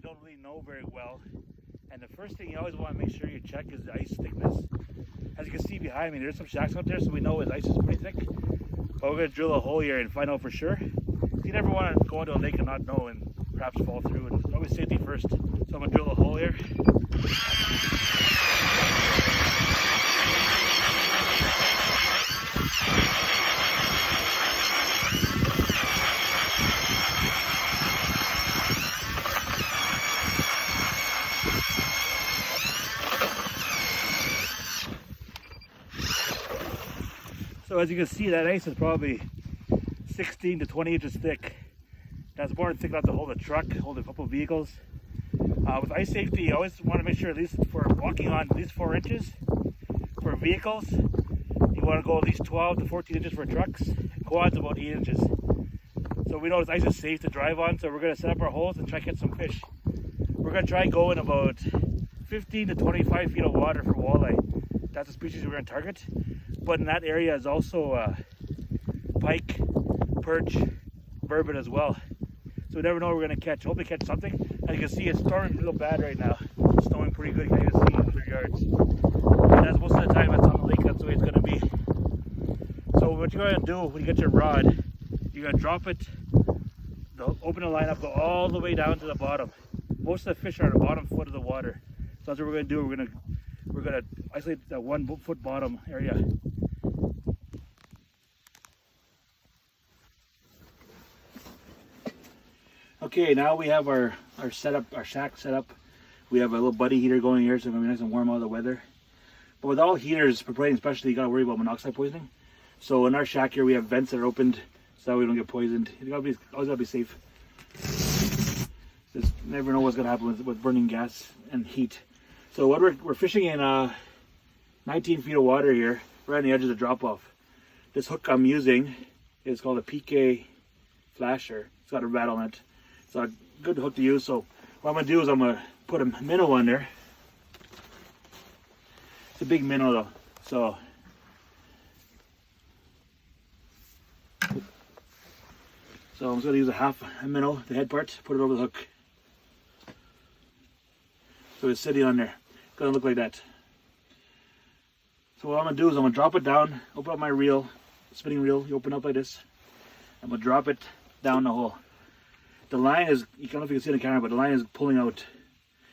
don't really know very well. And the first thing you always want to make sure you check is the ice thickness. As you can see behind me, there's some shacks out there, so we know his ice is pretty thick. But we're going to drill a hole here and find out for sure. You never want to go into a lake and not know and perhaps fall through, and it's always safety first. So I'm going to drill a hole here. So as you can see, that ice is probably 16 to 20 inches thick. That's more than thick enough to hold a truck, hold a couple of vehicles. With ice safety, you always want to make sure, at least for walking on, at least 4 inches. For vehicles, you want to go at least 12 to 14 inches for trucks. Quads about 8 inches. So we know this ice is safe to drive on, so we're going to set up our holes and try to catch some fish. We're going to try going about 15 to 25 feet of water for walleye. That's the species we're going to target. But in that area is also pike, perch, burbot as well. So we never know what we're going to catch. Hopefully catch something. As you can see, it's storming a little bad right now. It's snowing pretty good. You can even see 100 yards. And that's most of the time that's on the lake. That's the way it's going to be. So what you're going to do when you get your rod, you're going to drop it, open the line up, go all the way down to the bottom. Most of the fish are at the bottom foot of the water. So that's what we're going to do. We're going to isolate that 1 foot bottom area. Okay, now we have our setup, our shack set up. We have a little buddy heater going here, so it's gonna be nice and warm out of the weather. But with all heaters, propane especially, you gotta worry about monoxide poisoning. So in our shack here, we have vents that are opened so that we don't get poisoned. You always gotta be safe. Just never know what's gonna happen with burning gas and heat. So what we're fishing in 19 feet of water here, right on the edge of the drop off. This hook I'm using is called a PK Flasher. It's got a rattle on it. It's a good hook to use. So what I'm gonna do is I'm gonna put a minnow on there. It's a big minnow though. So I'm just gonna use a minnow, the head part, put it over the hook. So it's sitting on there. It's gonna look like that. So what I'm gonna do is I'm gonna drop it down, open up my reel, spinning reel, you open up like this. I'm gonna drop it down the hole. The line is, I don't know if you can see in the camera, but the line is pulling out.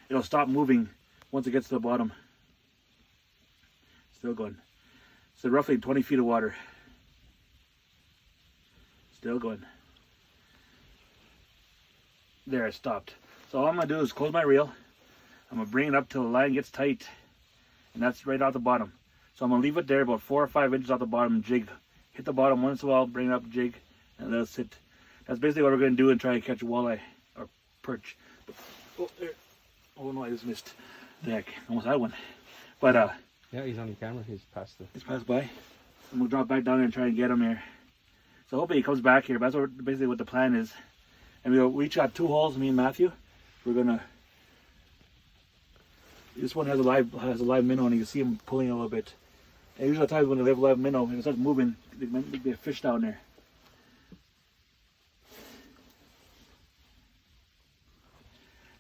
It'll stop moving once it gets to the bottom. Still going. So roughly 20 feet of water. Still going. There, it stopped. So all I'm gonna do is close my reel. I'm gonna bring it up till the line gets tight. And that's right off the bottom. So I'm gonna leave it there about 4 or 5 inches off the bottom and jig. Hit the bottom once in a while, bring it up, jig, and let it sit. That's basically what we're going to do and try to catch a walleye or perch. Oh, there. Oh no, I just missed. The heck, almost had one. But yeah, he's on the camera. He's passed by. I'm going to drop back down there and try and get him here. So hopefully he comes back here. But that's basically what the plan is. And we each got 2 holes, me and Matthew. We're going to... This one has a live minnow, and you can see him pulling a little bit. And usually at times when they have a live minnow, if it starts moving, there might be a fish down there.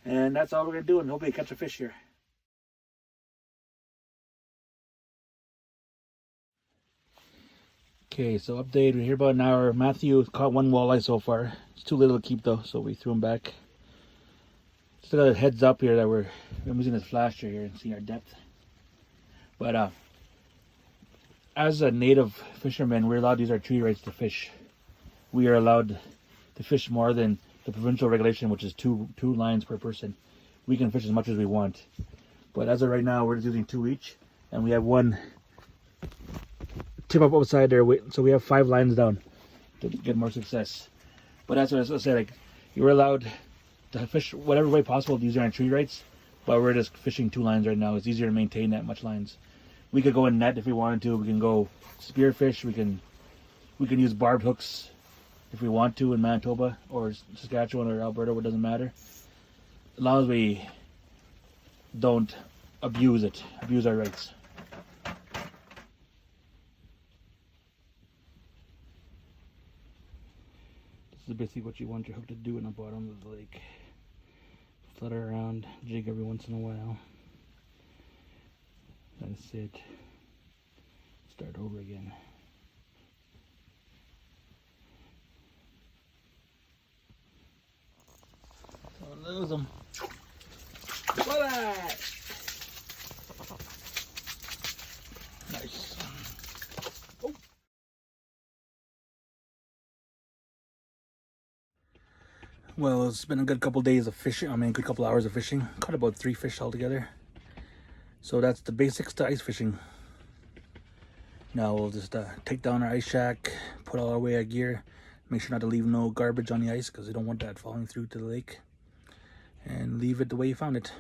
And that's all we're going to do, and hopefully catch a fish here. Okay, so update, we're here about an hour. Matthew caught 1 walleye so far. It's too little to keep though, so we threw him back. Still got a heads up here that I'm using this flasher here and see our depth. But as a native fisherman, we're allowed to use our tree rights to fish. We are allowed to fish more than the provincial regulation, which is two lines per person. We can fish as much as we want. But as of right now, we're just using 2 each. And we have 1 tip up outside there. So we have 5 lines down to get more success. But that's what I said, like, you're allowed to fish whatever way possible using our tree rights. But we're just fishing 2 lines right now. It's easier to maintain that much lines. We could go in net if we wanted to. We can go spearfish. We can use barbed hooks if we want to in Manitoba or Saskatchewan or Alberta, it doesn't matter. As long as we don't abuse our rights. This is basically what you want your hook to do in the bottom of the lake. flutter around, jig every once in a while. That's it. Start over again. Don't lose them. Voila! Nice. Oh. Well, it's been a good couple days of fishing. I mean, a good couple hours of fishing. Caught about 3 fish altogether. So that's the basics to ice fishing. Now we'll just take down our ice shack, put all our away our gear, make sure not to leave no garbage on the ice because we don't want that falling through to the lake, and leave it the way you found it.